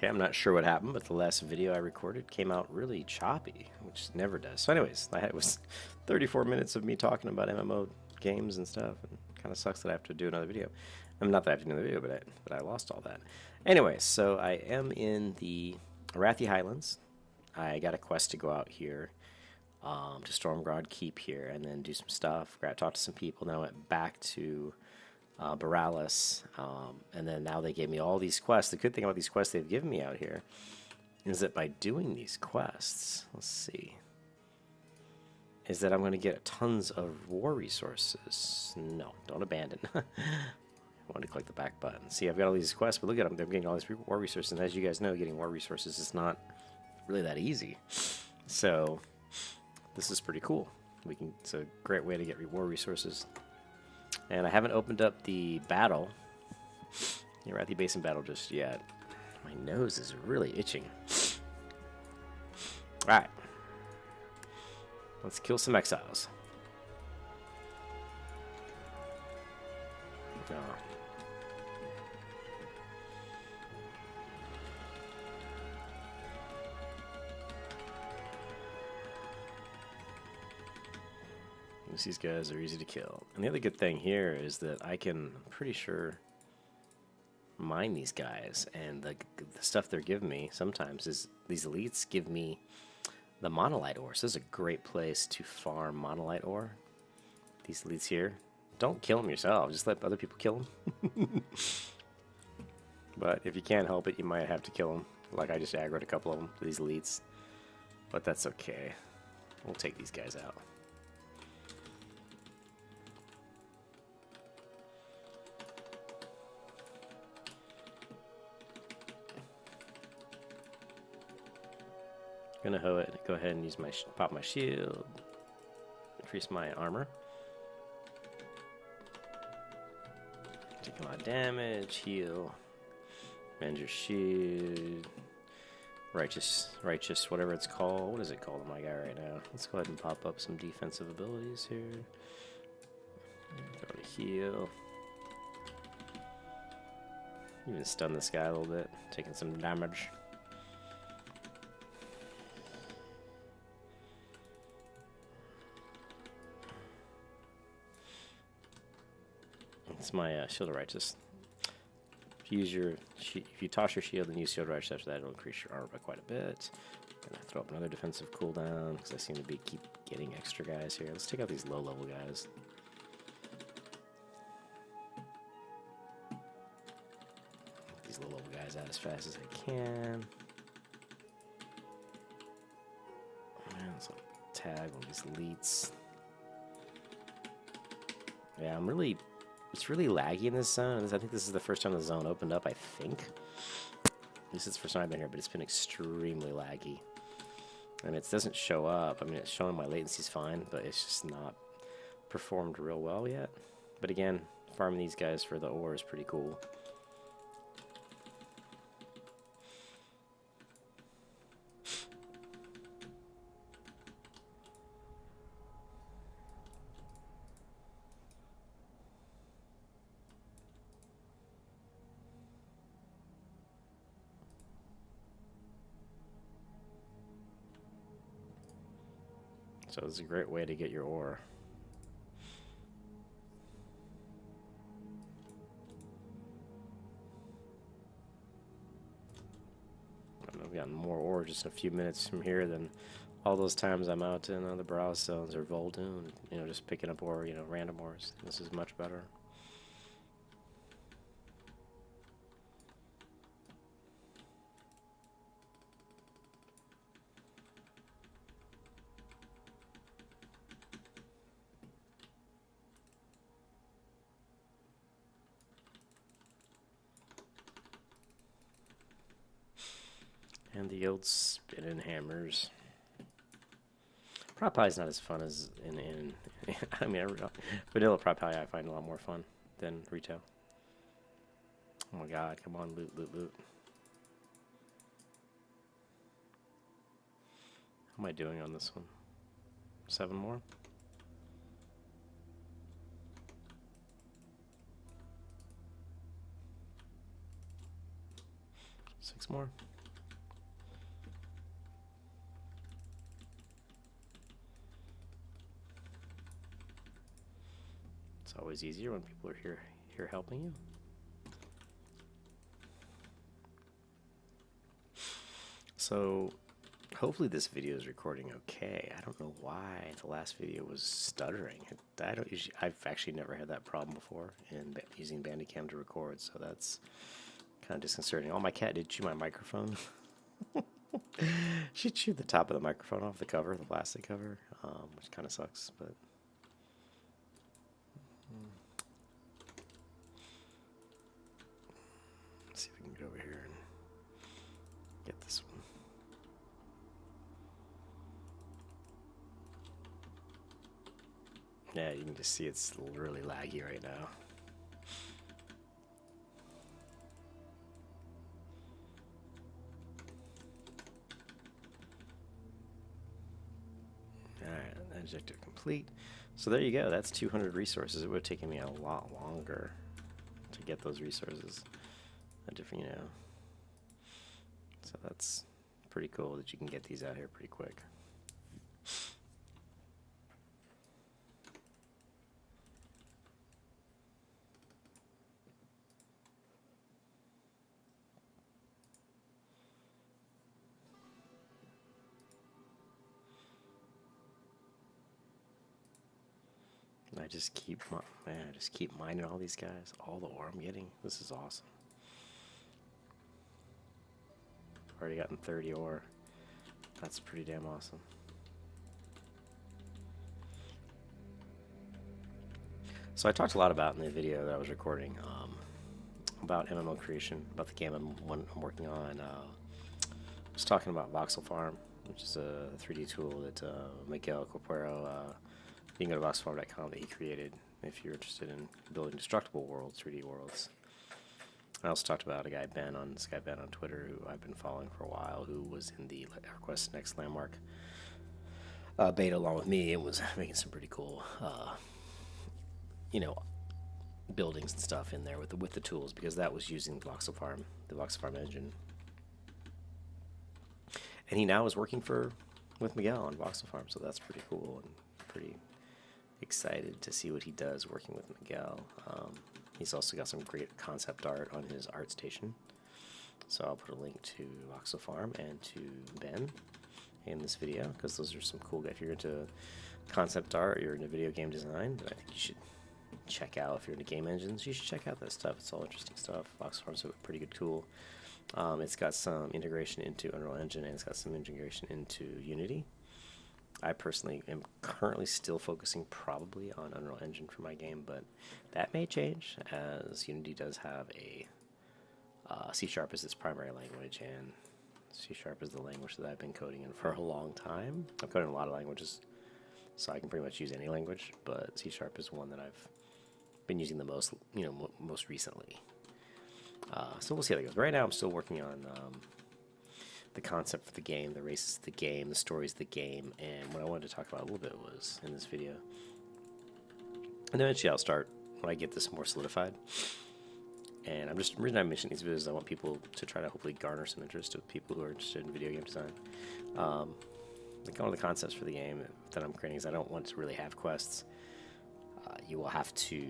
Okay, I'm not sure what happened, but the last video I recorded came out really choppy, which it never does. So anyways, it was 34 minutes of me talking about MMO games and stuff, and it kind of sucks that I have to do another video. I mean, not that I have to do another video, but I lost all that. Anyway, so I am in the Arathi Highlands. I got a quest to go out here to Stormguard Keep here and then do some stuff. I talked to some people, then I went back to Borealis, and then now they gave me all these quests. The good thing about these quests they've given me out here is that by doing these quests, let's see, is that I'm going to get tons of war resources. No, don't abandon. I want to click the back button. See, I've got all these quests, but look at them. They're getting all these war resources, and as you guys know, getting war resources is not really that easy. So this is pretty cool. It's a great way to get war resources. And I haven't opened up the battle, the Arathi Basin battle, just yet. My nose is really itching. Alright. Let's kill some exiles. Oh. These guys are easy to kill. And the other good thing here is that I can, I'm pretty sure, mine these guys. And the stuff they're giving me sometimes is these elites give me the monolite ore. So this is a great place to farm monolite ore. These elites here. Don't kill them yourself. Just let other people kill them. But if you can't help it, you might have to kill them. Like I just aggroed a couple of them, these elites. But that's okay. We'll take these guys out. Gonna go ahead and use pop my shield, increase my armor, take a lot of damage, heal, bend your shield, righteous, whatever it's called. What is it called on my guy right now? Let's go ahead and pop up some defensive abilities here. Go to heal. Even stun this guy a little bit, taking some damage. It's my Shield of Righteous. If you toss your shield and use Shield of Righteous after that, it'll increase your armor by quite a bit. Gonna throw up another defensive cooldown because I seem to keep getting extra guys here. Let's take out these low-level guys. Get these low-level guys out as fast as I can. Let's tag on these elites. Yeah, it's really laggy in this zone. I think this is the first time the zone opened up, I think. This is the first time I've been here, but it's been extremely laggy. And it doesn't show up. I mean, it's showing my latency's fine, but it's just not performed real well yet. But again, farming these guys for the ore is pretty cool. So it's a great way to get your ore. I've gotten more ore just in a few minutes from here than all those times I'm out in the Browse zones or Voldoon, just picking up ore, random ores. This is much better. And the old spinning hammers. Prop pie is not as fun as in I mean, vanilla prop pie I find a lot more fun than retail. Oh my god, come on, loot, loot, loot. How am I doing on this one? 7 more? 6 more? It's always easier when people are here helping you. So hopefully this video is recording okay. I don't know why the last video was stuttering. I've actually never had that problem before in using Bandicam to record, so that's kind of disconcerting. Oh, my cat did chew my microphone. She chewed the top of the microphone off the cover, the plastic cover, which kind of sucks, but let's see if we can get over here and get this one. Yeah, you can just see it's really laggy right now. Alright, objective complete. So there you go, that's 200 resources. It would have taken me a lot longer to get those resources. A different, so that's pretty cool that you can get these out here pretty quick. I just keep mining all these guys, all the ore I'm getting. This is awesome. Already gotten 30 ore. That's pretty damn awesome. So I talked a lot about in the video that I was recording about MMO creation, about the game I'm working on. I was talking about VoxelFarm, which is a 3D tool that Miguel Corpero, you can go to VoxelFarm.com, that he created if you're interested in building destructible worlds, 3D worlds. I also talked about this guy Ben on Twitter, who I've been following for a while, who was in the EverQuest Next Landmark beta along with me, and was making some pretty cool, buildings and stuff in there with the tools, because that was using the VoxelFarm engine. And he now is working with Miguel on VoxelFarm, so that's pretty cool and pretty excited to see what he does working with Miguel. He's also got some great concept art on his ArtStation, so I'll put a link to VoxelFarm and to Ben in this video, because those are some cool guys. If you're into concept art, you're into video game design, I think you should check out. If you're into game engines, you should check out this stuff. It's all interesting stuff. VoxelFarm's a pretty good tool. It's got some integration into Unreal Engine, and it's got some integration into Unity. I personally am currently still focusing probably on Unreal Engine for my game, but that may change, as Unity does have a C# as its primary language, and C# is the language that I've been coding in for a long time. I've coded in a lot of languages, so I can pretty much use any language, but C# is one that I've been using the most, most recently. So we'll see how that goes. Right now I'm still working on the concept for the game, the races of the game, the stories of the game, and what I wanted to talk about a little bit was in this video. And eventually I'll start, when I get this more solidified. And the reason I mention these videos is I want people to try to hopefully garner some interest of people who are interested in video game design. One of the concepts for the game that I'm creating is I don't want to really have quests. You will have to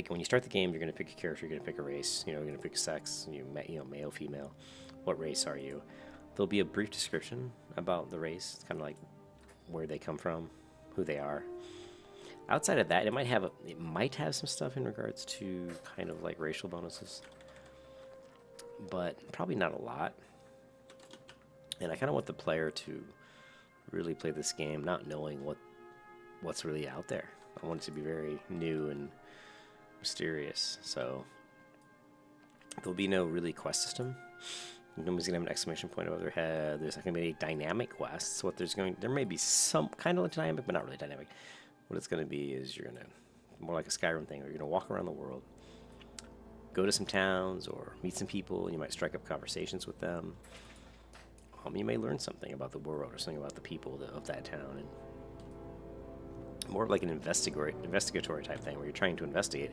when you start the game, you're going to pick a character, you're going to pick a race, you're going to pick a sex, male, female. What race are you? There'll be a brief description about the race. It's kind of like where they come from, who they are. Outside of that, it might have some stuff in regards to kind of like racial bonuses, but probably not a lot. And I kind of want the player to really play this game not knowing what's really out there. I want it to be very new and mysterious. So there'll be no really quest system. Nobody's gonna have an exclamation point above their head. There's not gonna be any dynamic quests. There may be some kind of dynamic, but not really dynamic. What it's gonna be is you're gonna, more like a Skyrim thing, where you're gonna walk around the world, go to some towns or meet some people, and you might strike up conversations with them. You may learn something about the world or something about the people of that town, and more like an investigatory type thing, where you're trying to investigate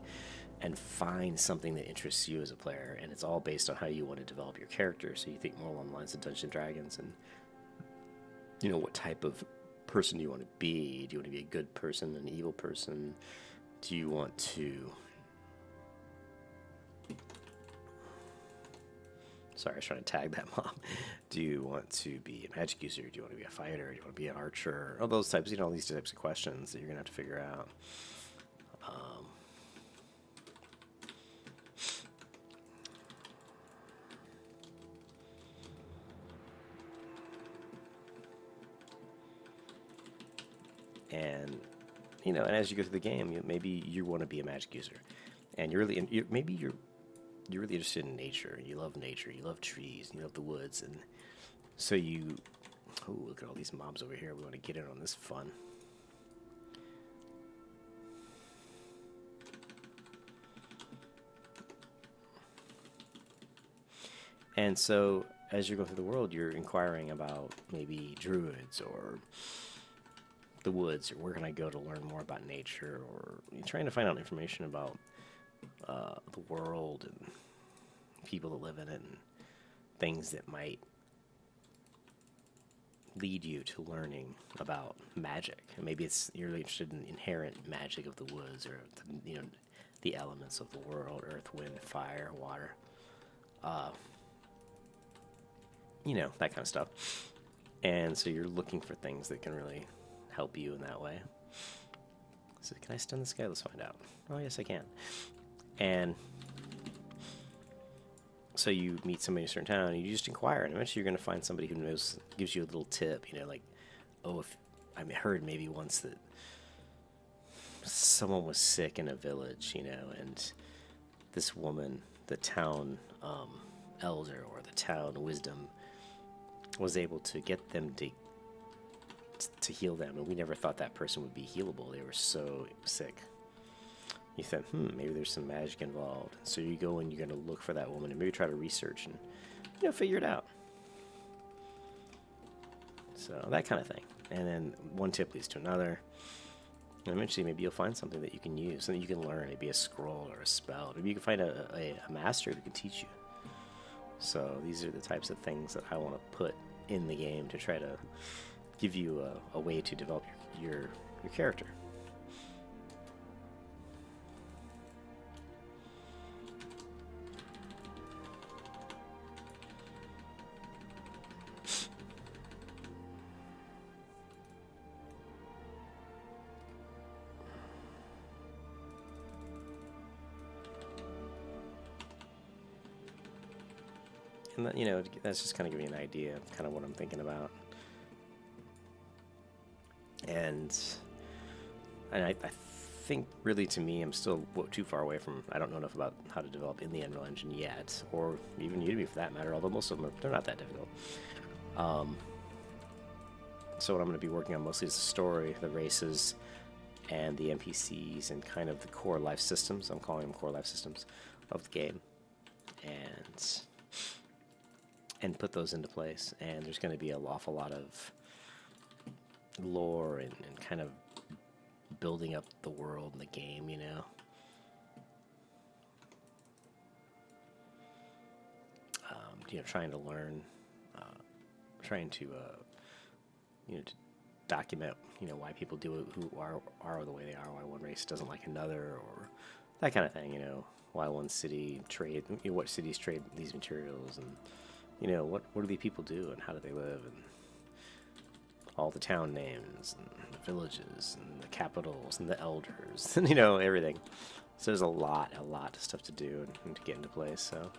and find something that interests you as a player, and it's all based on how you want to develop your character. So you think more along the lines of Dungeons and Dragons, and what type of person do you want to be? Do you want to be a good person, an evil person? do you want to... Sorry, I was trying to tag that mom. Do you want to be a magic user? Do you want to be a fighter? Do you want to be an archer? All those types, all these types of questions that you're going to have to figure out. And, and as you go through the game, maybe you want to be a magic user. And maybe you're really interested in nature. You love nature. You love trees. And you love the woods. And so you... Oh, look at all these mobs over here. We want to get in on this fun. And so, as you go through the world, you're inquiring about maybe druids or the woods, or where can I go to learn more about nature, or you're trying to find out information about the world and people that live in it and things that might lead you to learning about magic. And maybe you're really interested in inherent magic of the woods, or the elements of the world: earth, wind, fire, water, that kind of stuff. And so you're looking for things that can really help you in that way. So can I stun this guy? Let's find out. Oh, yes, I can. And so you meet somebody in a certain town, and you just inquire, and eventually you're going to find somebody who gives you a little tip, like, oh, if I heard maybe once that someone was sick in a village, and this woman, the town elder or the town wisdom, was able to get them to heal them, and we never thought that person would be healable. They were so sick. You think, maybe there's some magic involved. So you go and you're going to look for that woman and maybe try to research and, figure it out. So that kind of thing. And then one tip leads to another. And eventually maybe you'll find something that you can use, something you can learn. Maybe a scroll or a spell. Maybe you can find a master who can teach you. So these are the types of things that I want to put in the game to try to give you a way to develop your character. And that, that's just kind of giving you an idea of kind of what I'm thinking about. And I think, really, to me, I'm still too far away from... I don't know enough about how to develop in the Unreal Engine yet, or even Udemy for that matter, although most of them, they're not that difficult. So what I'm going to be working on mostly is the story, the races, and the NPCs, and kind of the core life systems. I'm calling them core life systems of the game. And put those into place. And there's going to be an awful lot of lore and kind of building up the world and the game, trying to learn, trying to to document why people do it, who are the way they are, why one race doesn't like another, or that kind of thing. Why one city what cities trade these materials, and what do the people do, and how do they live, and all the town names, and the villages, and the capitals, and the elders, and everything. So there's a lot of stuff to do and to get into place. So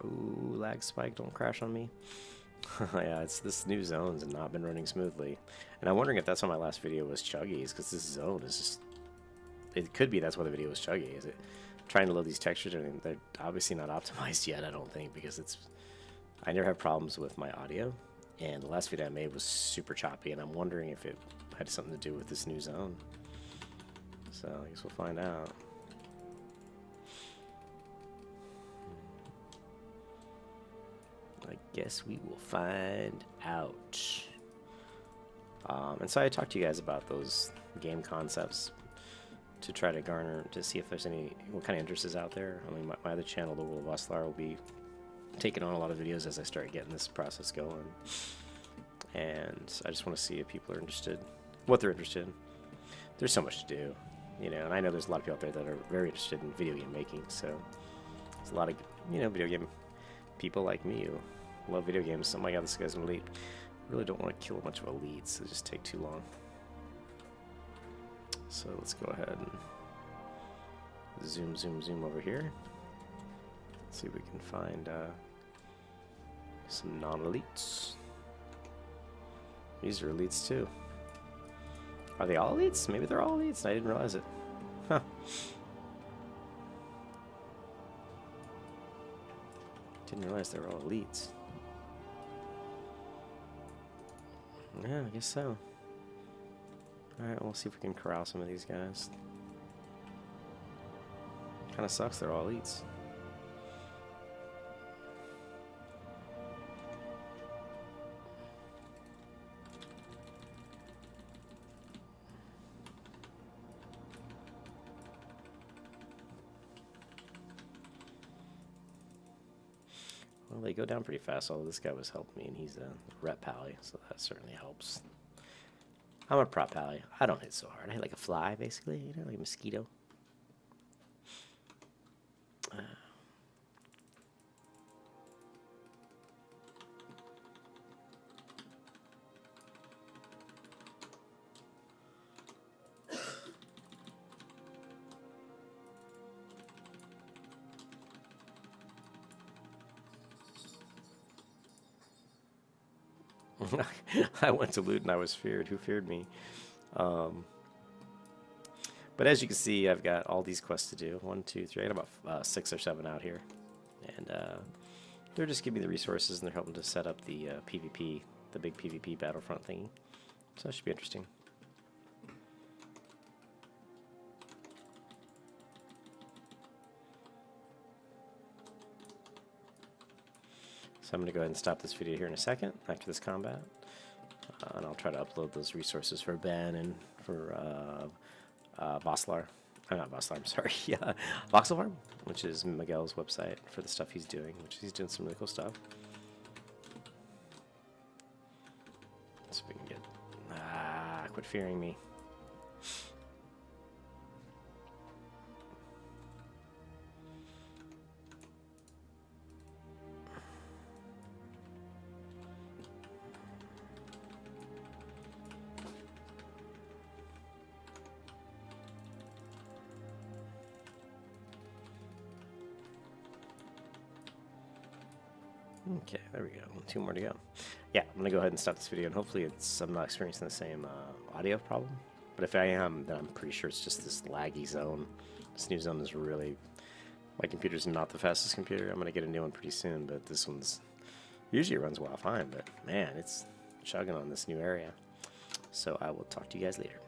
ooh, lag spike, don't crash on me. Yeah, this new zones have not been running smoothly. And I'm wondering if that's why my last video was chuggy, is because this zone is just... It could be that's why the video was chuggy. Is it trying to load these textures, and they're obviously not optimized yet, I don't think, because I never have problems with my audio. And the last video I made was super choppy, and I'm wondering if it had something to do with this new zone. So I guess we'll find out. I guess we will find out. And so I talked to you guys about those game concepts to try to garner, to see if there's what kind of interest is out there. I mean, my other channel, the World of Wrestler, will be taking on a lot of videos as I start getting this process going. And I just want to see if people are interested, what they're interested in. There's so much to do, you know, and I know there's a lot of people out there that are very interested in video game making, so there's a lot of, you know, video game people like me who love video games. Oh my god, this guy's an elite. Really don't want to kill a bunch of elites, it'll just take too long. So let's go ahead and zoom over here. Let's see if we can find some non-elites. These are elites too. Are they all elites? Maybe they're all elites. I didn't realize it. Huh. Didn't realize they were all elites. Yeah, I guess so. Alright, we'll see if we can corral some of these guys. Kinda sucks they're all elites. Well, they go down pretty fast, although this guy was helping me, and he's a rep pally, so that certainly helps. I'm a prop pally. I don't hit so hard. I hit like a fly, basically, you know, like a mosquito. I went to loot and I was feared. Who feared me? But as you can see, I've got all these quests to do. 1, 2, 3. I got about 6 or 7 out here. And they're just giving me the resources, and they're helping to set up the PvP, the big PvP battlefront thingy. So that should be interesting. So I'm going to go ahead and stop this video here in a second after this combat. And I'll try to upload those resources for Ben and for Voxlar. Not Voxlar, I'm sorry. Yeah, VoxelFarm, which is Miguel's website for the stuff he's doing, which he's doing some really cool stuff. So we can get... quit fearing me. Okay, there we go. 2 more to go. Yeah, I'm going to go ahead and stop this video, and hopefully I'm not experiencing the same audio problem. But if I am, then I'm pretty sure it's just this laggy zone. This new zone is really... My computer's not the fastest computer. I'm going to get a new one pretty soon, but this one's... Usually it runs well fine, but man, it's chugging on this new area. So I will talk to you guys later.